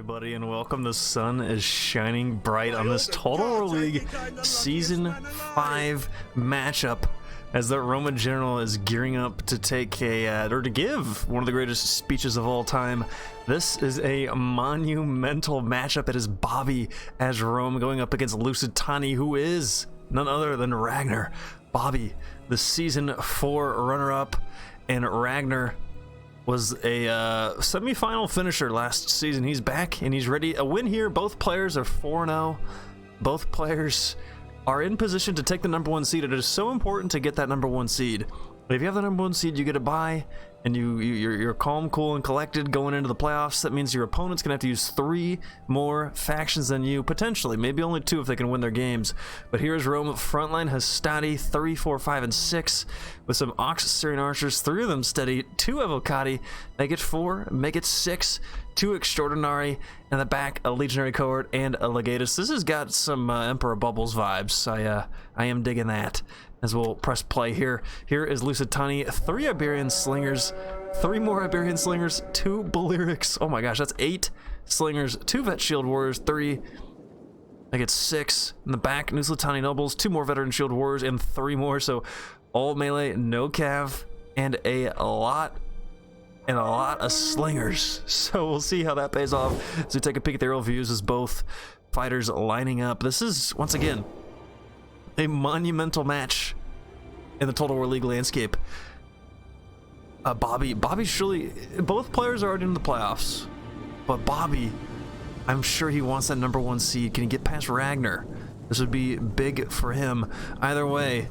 everybody, and welcome. The sun is shining bright on this Total War League Season 5 matchup as the Roman general is gearing up to take or to give one of the greatest speeches of all time. This is a monumental matchup. It is Bobi as Rome going up against Lusitani, who is none other than Ragnar. Bobi, the Season 4 runner-up, and Ragnar was a semi-final finisher last season. He's back and he's ready. A win here. Both players are 4-0. Both players are in position to take the #1 seed. It is so important to get that #1 seed. If you have the #1 seed, you get a bye, and you're calm, cool, and collected going into the playoffs. That means your opponent's gonna have to use 3 more factions than you, potentially, maybe only 2 if they can win their games. But here's Rome. Frontline has Stati 3, 4, 5, and 6 with some Ox Syrian archers. 3 of them steady, 2 Evocati, make it 4, make it 6, 2 Extraordinary, and the back a Legionary Cohort and a Legatus. This has got some Emperor Bubbles vibes. I am digging that. As we'll press play here. Here is Lusitani, 3 Iberian Slingers, 3 more Iberian Slingers, 2 Balearics. Oh my gosh, that's 8 Slingers, 2 Vet Shield Warriors, 3, I get 6 in the back, Lusitani Nobles, 2 more Veteran Shield Warriors, and 3 more, so all melee, no cav, and a lot of slingers. So we'll see how that pays off as we take a peek at the aerial views as both fighters lining up. This is, once again, a monumental match in the Total War League landscape. Bobi's surely, both players are already in the playoffs, but Bobi, I'm sure he wants that #1 seed. Can he get past Ragnar? This would be big for him. Either way,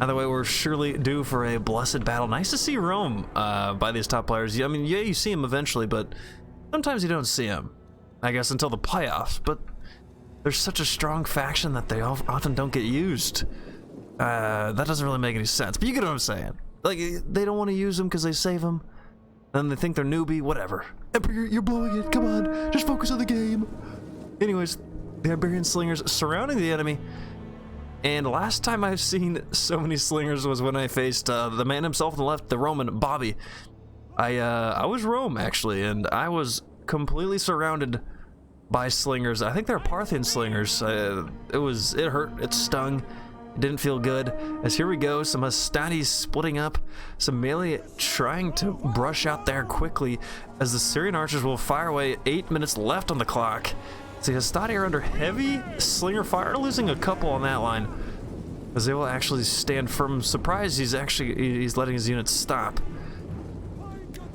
we're surely due for a blessed battle. Nice to see Rome by these top players. I mean, yeah, you see him eventually, but sometimes you don't see him, I guess, until the playoffs. But there's such a strong faction that they often don't get used. That doesn't really make any sense, but you get what I'm saying. Like, they don't want to use them because they save them, then they think they're newbie, whatever. Emperor, you're blowing it, come on, just focus on the game. Anyways, the Iberian Slingers surrounding the enemy, and last time I've seen so many Slingers was when I faced the man himself on the left, the Roman, Bobi. I was Rome, actually, and I was completely surrounded by slingers. I think they're Parthian slingers. It hurt, it stung, it didn't feel good. As here we go, some Hastanis splitting up, some melee trying to brush out there quickly as the Syrian archers will fire away. 8 minutes left on the clock. See, Hastani are under heavy slinger fire, losing a couple on that line as they will actually stand firm. Surprised he's letting his units stop.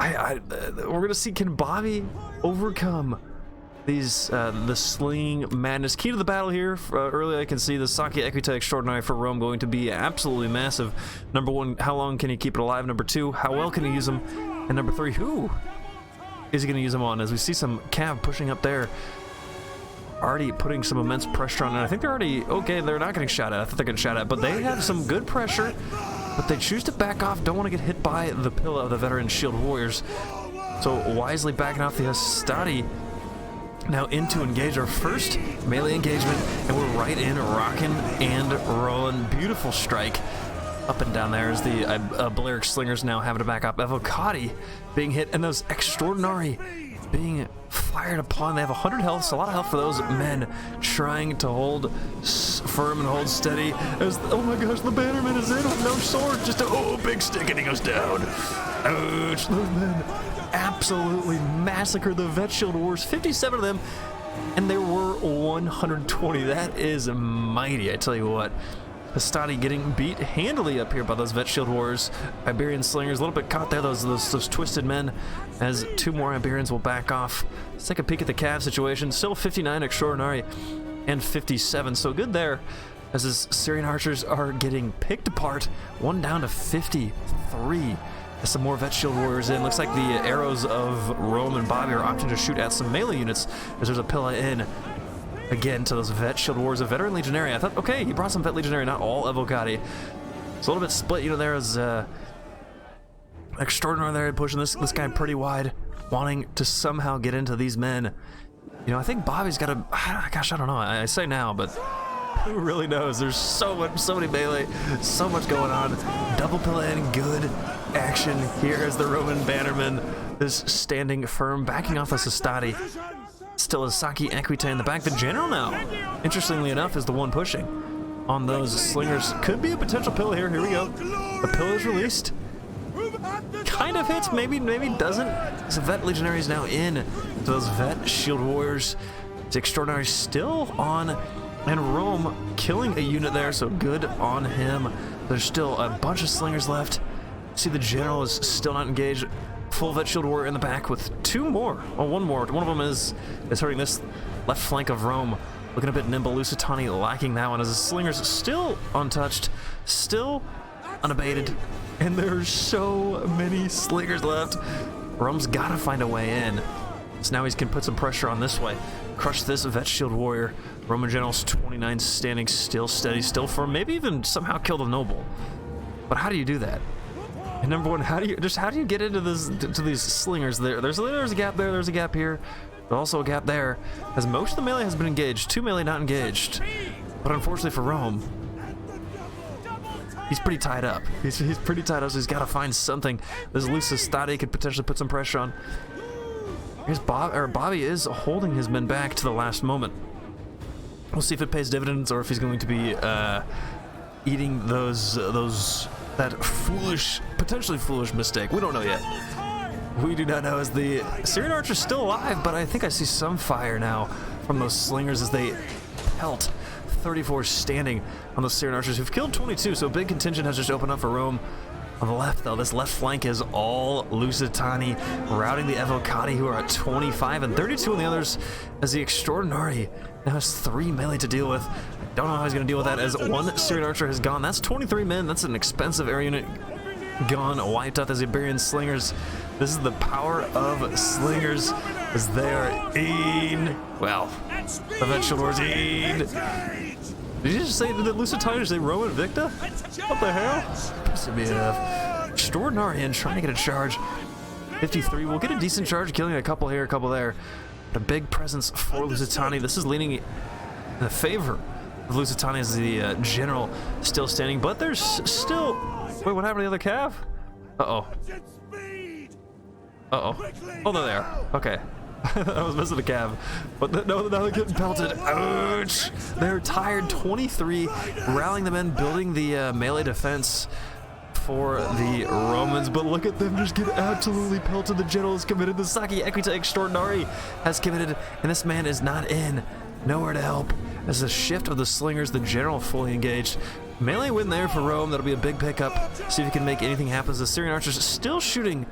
We're gonna see, can Bobi overcome these the sling madness? Key to the battle here. Early I can see the Saki Equita Extraordinary for Rome going to be absolutely massive. #1, how long can he keep it alive? #2, how well can he use them? And #3, who is he going to use them on? As we see some cav pushing up there, already putting some immense pressure on it. I think they're already okay. They're not getting shot at. I thought they're getting shot at, but they have some good pressure. But they choose to back off. Don't want to get hit by the pillar of the Veteran Shield Warriors. So wisely backing off the Hastati. Now in to engage our first melee engagement, and we're right in, rocking and rolling. Beautiful strike up and down there as the Balearic Slingers now having to back up. Evocati being hit, and those Extraordinary being fired upon. They have 100 health, so a lot of health for those men trying to hold firm and hold steady. As, oh my gosh, the Bannerman is in with no sword, just a big stick, and he goes down. Ouch, those men absolutely massacred the Vet Shield Wars, 57 of them, and there were 120. That is mighty, I tell you what. Hastati getting beat handily up here by those Vet Shield Wars. Iberian Slingers a little bit caught there, those twisted men, as 2 more Iberians will back off. Let's take a peek at the cav situation. Still 59 Extraordinary and 57, so good there as his Syrian archers are getting picked apart. 1 down to 53. Some more Vet Shield Warriors in. Looks like the arrows of Rome and Bobi are opting to shoot at some melee units as there's a Pilla in again to those Vet Shield Warriors. A Veteran Legionary. I thought, okay, he brought some Vet Legionary, not all Evocati. It's a little bit split, you know, there is Extraordinary there pushing this guy pretty wide, wanting to somehow get into these men. You know, I think Bobi's got a, gosh, I don't know, I say now, but who really knows? There's so many melee, so much going on. Double Pilla in, good action here as the Roman Bannerman is standing firm, backing off a Hastati. Still a Saki Equite in the back. The general now, interestingly enough, is the one pushing on those slingers. Could be a potential pill here. Here we go. The pill is released. Kind of hits, maybe doesn't. So Vet Legionary is now in to those Vet Shield Warriors. The Extraordinary still on, and Rome killing a unit there, so good on him. There's still a bunch of slingers left. See, the general is still not engaged. Full Vet Shield Warrior in the back with two more. Oh, one more. One of them is hurting this left flank of Rome. Looking a bit nimble. Lusitani lacking that one as the slingers still untouched, still unabated. And there's so many slingers left. Rome's got to find a way in. So now he can put some pressure on this way. Crush this Vet Shield Warrior. Roman General's 29 standing still steady, still firm. Maybe even somehow kill the Noble. But how do you do that? And number one, how do you get into this to these slingers? There's a gap there. There's a gap here. There's also a gap there. As most of the melee has been engaged, 2 melee not engaged. But unfortunately for Rome, he's pretty tied up. He's pretty tied up, so he's got to find something. This Lusitani could potentially put some pressure on. Here's Bobi is holding his men back to the last moment. We'll see if it pays dividends or if he's going to be eating that potentially foolish mistake. We don't know yet. We do not know, as the Syrian archer's still alive, but I think I see some fire now from those slingers as they pelt 34 standing on those Syrian archers who've killed 22, so a big contingent has just opened up for Rome. On the left, though, this left flank is all Lusitani, routing the Evocati, who are at 25 and 32 on the others, as the Extraordinary now has 3 melee to deal with. I don't know how he's going to deal with that, as one Syrian archer has gone. That's 23 men. That's an expensive air unit gone, wiped out. The Iberian slingers. This is the power of slingers, as they are in. Well, the Vet Shield Warriors in. Did you just say that Lusitani or say Roman Victa? What the hell? Pissing me off. Extraordinary in, trying to get a charge. 53 will get a decent charge, killing a couple here, a couple there. But a big presence for Lusitani. This is leaning in the favor of Lusitani as the general still standing, but there's still... Wait, what happened to the other cav? Uh-oh. Uh-oh. Oh, there they are. Okay. I was missing a cav. But no, now they're getting pelted. Ouch! They're tired. 23, rallying the men, building the melee defense for the Romans. But look at them just get absolutely pelted. The general is committed. The Saki Equite Extraordinary has committed, and this man is not in. Nowhere to help. As the shift of the slingers, the general fully engaged. Melee win there for Rome. That'll be a big pickup. See if he can make anything happen. As the Syrian archers still shooting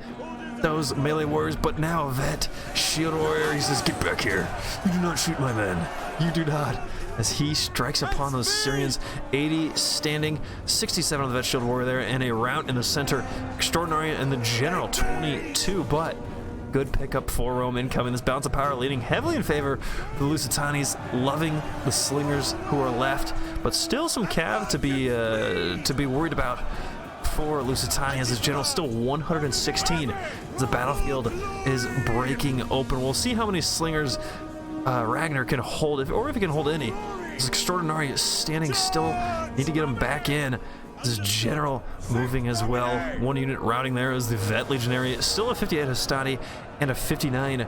those melee warriors, but now Vet Shield Warrior, he says, get back here. You do not shoot my men. You do not. As he strikes upon those Syrians, 80 standing, 67 on the Vet Shield Warrior there, and a rout in the center. Extraordinary and the general, 22, but good pickup for Rome incoming. This balance of power leading heavily in favor of the Lusitanis, loving the slingers who are left, but still some cav to be worried about for Lusitani, as his general still 116 as the battlefield is breaking open. We'll see how many slingers Ragnar can hold, or if he can hold any. This Extraordinary standing still. Need to get him back in. This general moving as well. One unit routing there is the Vet Legionary. Still a 58 Hastati and a 59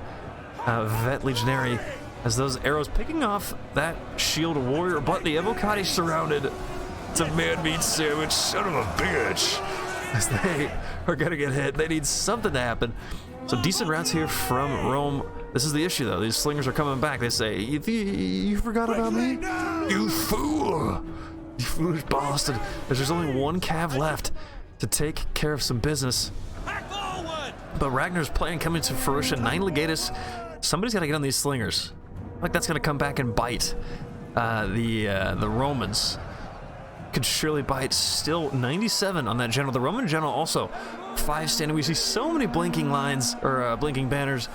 Vet Legionary, as those arrows picking off that Shield Warrior, but the Evocati surrounded. It's a man-meat sandwich, son of a bitch. As they are gonna get hit. They need something to happen. So decent routes here from Rome. This is the issue, though. These slingers are coming back. They say, you forgot about me? You fool! You foolish bastard. There's only one cav left to take care of some business. But Ragnar's plan coming to fruition. 9 Legatus. Somebody's got to get on these slingers. Like that's going to come back and bite the Romans. Could surely bite. Still 97 on that general. The Roman general also 5 standing. We see so many blinking lines, or blinking banners.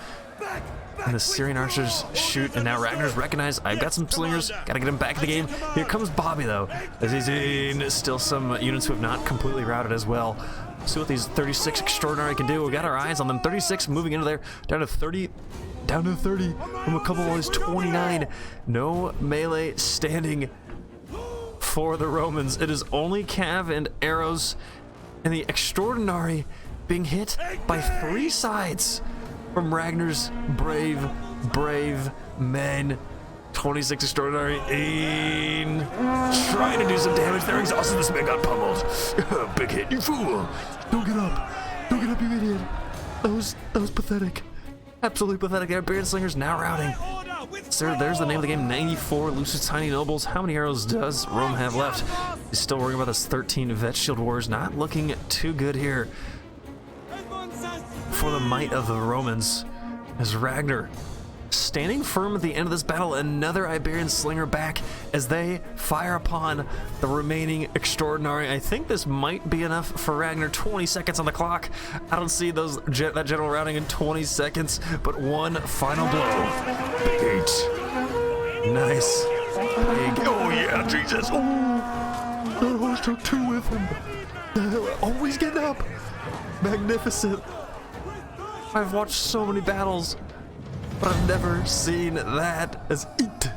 And the Syrian archers shoot, and now Ragnar's recognized. I've got some slingers. Gotta get him back in the game. Here comes Bobi, though, as he's in. Still some units who have not completely routed as well. See what these 36 Extraordinary can do. We got our eyes on them. 36 moving into there. Down to 30. Down to 30 from a couple of these 29. No melee standing for the Romans. It is only cav and arrows, and the Extraordinary being hit by 3 sides from Ragnar's brave brave men. 26 extraordinary aim. Trying to do some damage. They're exhausted. This man got pummeled. Big hit, you fool. Don't get up. Don't get up, you idiot. That was pathetic. Absolutely pathetic. Iberian Slingers now routing. Sir, there's the name of the game. 94 Lusitani Nobles. How many arrows does Rome have left? He's still worrying about this 13 Vet Shield Wars. Not looking too good here for the might of the Romans. As Ragnar standing firm at the end of this battle, another Iberian Slinger back as they fire upon the remaining Extraordinary. I think this might be enough for Ragnar. 20 seconds on the clock. I don't see that general routing in 20 seconds, but one final blow. Big 8. Nice. Big. Oh yeah, Jesus. Oh, that horse took 2 with him. Always getting up. Magnificent. I've watched so many battles, but I've never seen that as it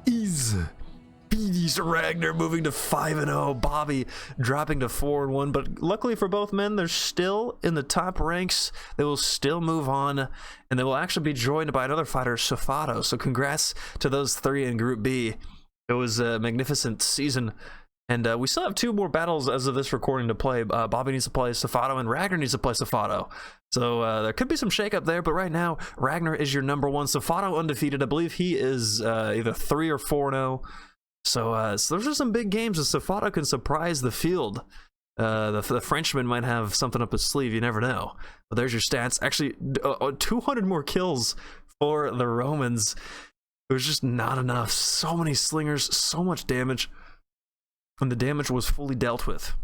is. Bees Ragnar moving to 5-0. Bobi dropping to 4-1. But luckily for both men, they're still in the top ranks. They will still move on, and they will actually be joined by another fighter, Safato. So congrats to those 3 in Group B. It was a magnificent season. And we still have 2 more battles as of this recording to play. Bobi needs to play Safato, and Ragnar needs to play Safato. So there could be some shakeup there, but right now, Ragnar is your number 1. Safato undefeated. I believe he is either 3 or 4-0. So those are some big games, and Safato can surprise the field. The Frenchman might have something up his sleeve. You never know. But there's your stats. Actually, 200 more kills for the Romans. It was just not enough. So many slingers, so much damage. When the damage was fully dealt with,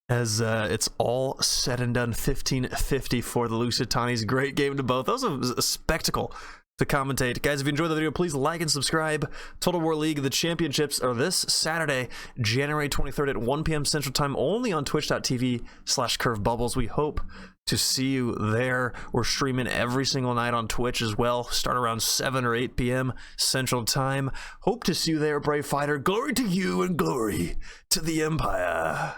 as it's all said and done. 15-50 for the Lusitanis. Great game to both. That was a spectacle to commentate. Guys, if you enjoyed the video, please like and subscribe. Total War League, the championships are this Saturday, January 23rd at 1 p.m. Central Time, only on twitch.tv/curvebubbles. We hope to see you there. We're streaming every single night on Twitch as well. Start around 7 or 8 p.m. Central Time. Hope to see you there, brave fighter. Glory to you and glory to the Empire.